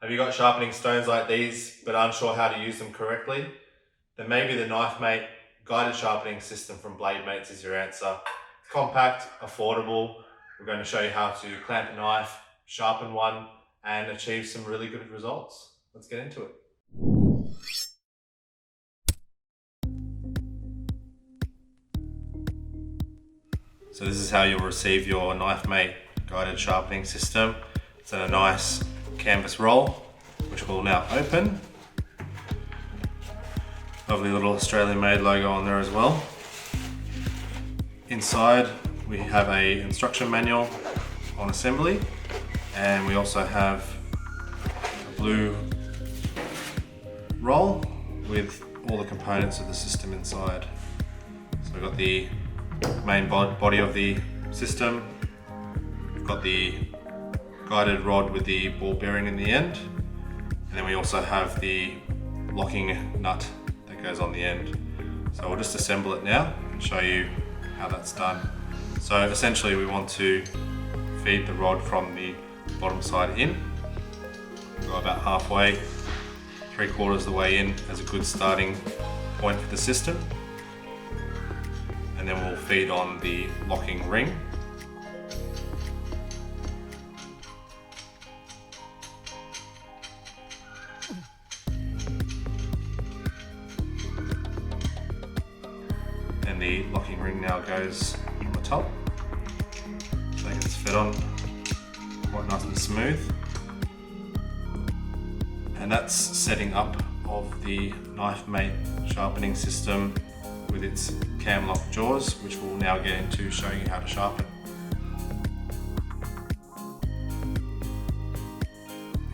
Have you got sharpening stones like these but unsure how to use them correctly? Then maybe the KNIFEMATE Guided Sharpening System from Blade Mates is your answer. It's compact, affordable. We're going to show you how to clamp a knife, sharpen one, and achieve some really good results. Let's get into it. So this is how you'll receive your KNIFEMATE Guided Sharpening System. It's in a nice canvas roll, which we'll now open. Lovely little Australian made logo on there as well. Inside we have an instruction manual on assembly, and we also have a blue roll with all the components of the system inside. So we've got the main body of the system, we've got the guided rod with the ball bearing in the end, and then we also have the locking nut that goes on the end. So we'll just assemble it now and show you how that's done. So essentially we want to feed the rod from the bottom side in. We'll go about halfway, 3/4 of the way in as a good starting point for the system. And then we'll feed on the locking ring. And the locking ring now goes on the top, so it gets fit on quite nice and smooth. And that's setting up of the KNIFEMATE sharpening system with its cam lock jaws, which we'll now get into showing you how to sharpen.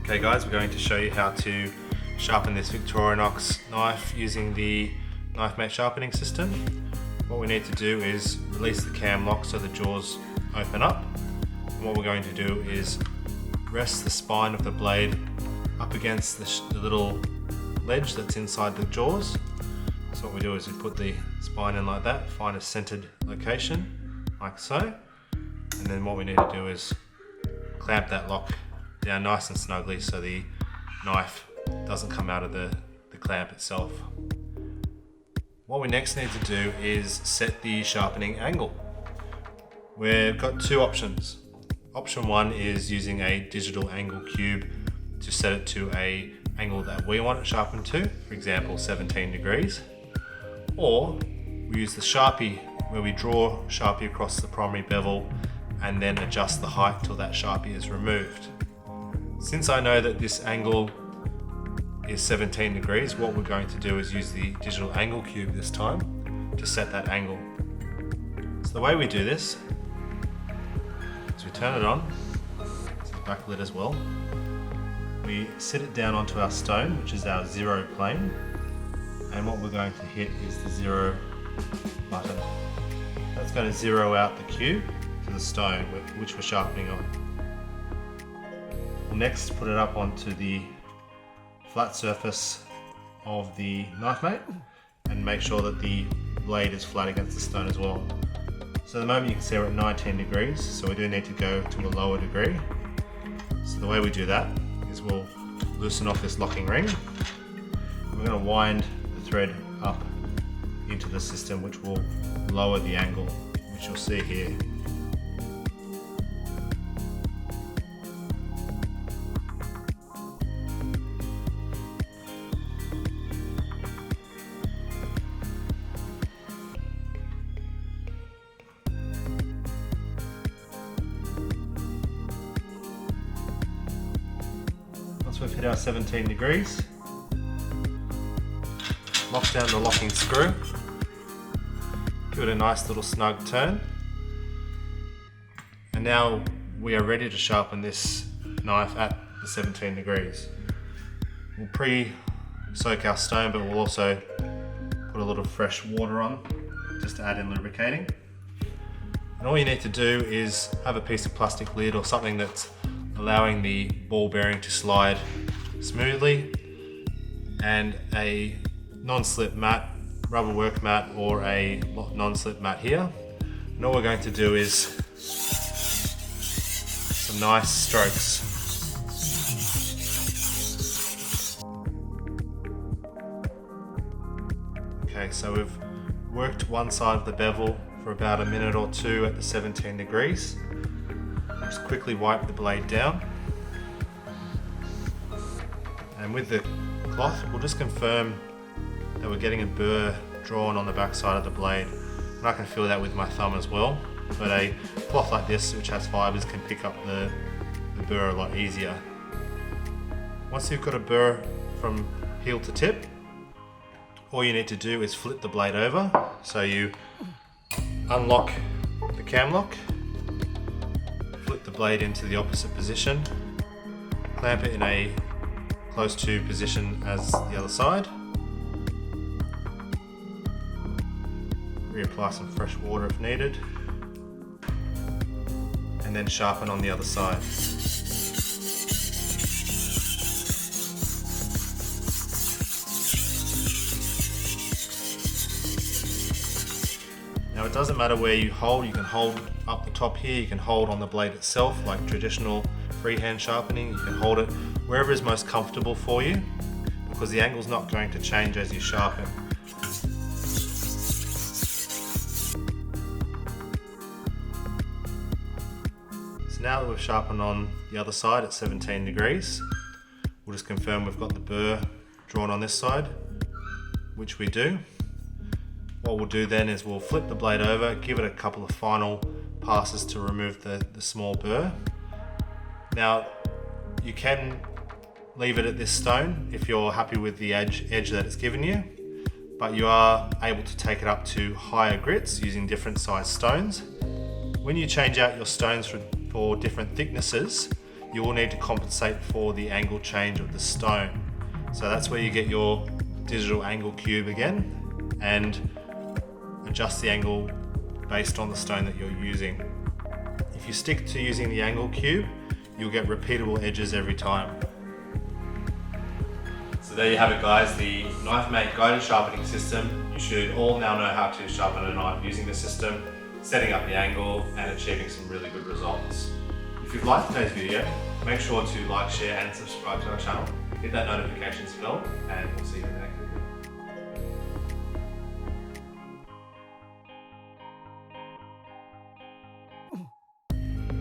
Okay guys, we're going to show you how to sharpen this Victorinox knife using the KNIFEMATE sharpening system. What we need to do is release the cam lock so the jaws open up. And what we're going to do is rest the spine of the blade up against the little ledge that's inside the jaws. So what we do is we put the spine in like that, find a centered location, like so. And then what we need to do is clamp that lock down nice and snugly so the knife doesn't come out of the clamp itself. What we next need to do is set the sharpening angle. We've got two options. Option one is using a digital angle cube to set it to an angle that we want it sharpened to, for example 17 degrees. Or we use the Sharpie, where we draw Sharpie across the primary bevel and then adjust the height till that Sharpie is removed. Since I know that this angle is 17 degrees, what we're going to do is use the digital angle cube this time to set that angle. So the way we do this is we turn it on, it's backlit as well. We sit it down onto our stone, which is our 0 plane, and what we're going to hit is the 0 button. That's going to zero out the cube to the stone which we're sharpening on. We'll next put it up onto the flat surface of the KNIFEMATE and make sure that the blade is flat against the stone as well. So at the moment you can see we're at 19 degrees, so we do need to go to a lower degree. So the way we do that is we'll loosen off this locking ring. We're going to wind the thread up into the system, which will lower the angle, which you'll see here. Once we've hit our 17 degrees, lock down the locking screw, give it a nice little snug turn, and now we are ready to sharpen this knife at the 17 degrees. We'll pre-soak our stone, but we'll also put a little fresh water on just to add in lubricating. And all you need to do is have a piece of plastic lid or something that's allowing the ball bearing to slide smoothly, and a non-slip mat, rubber work mat, or a non-slip mat here. And all we're going to do is some nice strokes Okay, so we've worked one side of the bevel for about a minute or two at the 17 degrees. Just quickly wipe the blade down. And with the cloth, we'll just confirm that we're getting a burr drawn on the back side of the blade. And I can feel that with my thumb as well. But a cloth like this, which has fibers, can pick up the burr a lot easier. Once you've got a burr from heel to tip, all you need to do is flip the blade over. So you unlock the cam lock, flip the blade into the opposite position, clamp it in a close to position as the other side, reapply some fresh water if needed, and then sharpen on the other side. Now it doesn't matter where you hold, you can hold up the top here, you can hold on the blade itself like traditional freehand sharpening, you can hold it wherever is most comfortable for you because the angle's not going to change as you sharpen. So now that we've sharpened on the other side at 17 degrees, we'll just confirm we've got the burr drawn on this side, which we do. What we'll do then is we'll flip the blade over, give it a couple of final passes to remove the small burr. Now you can leave it at this stone if you're happy with the edge that it's given you, but you are able to take it up to higher grits using different size stones. When you change out your stones for different thicknesses, you will need to compensate for the angle change of the stone. So that's where you get your digital angle cube again and adjust the angle based on the stone that you're using. If you stick to using the angle cube, you'll get repeatable edges every time. So there you have it guys, the KNIFEMATE Guided Sharpening System. You should all now know how to sharpen a knife using the system, setting up the angle and achieving some really good results. If you've liked today's video, make sure to like, share and subscribe to our channel. Hit that notifications bell and we'll see you in the next video.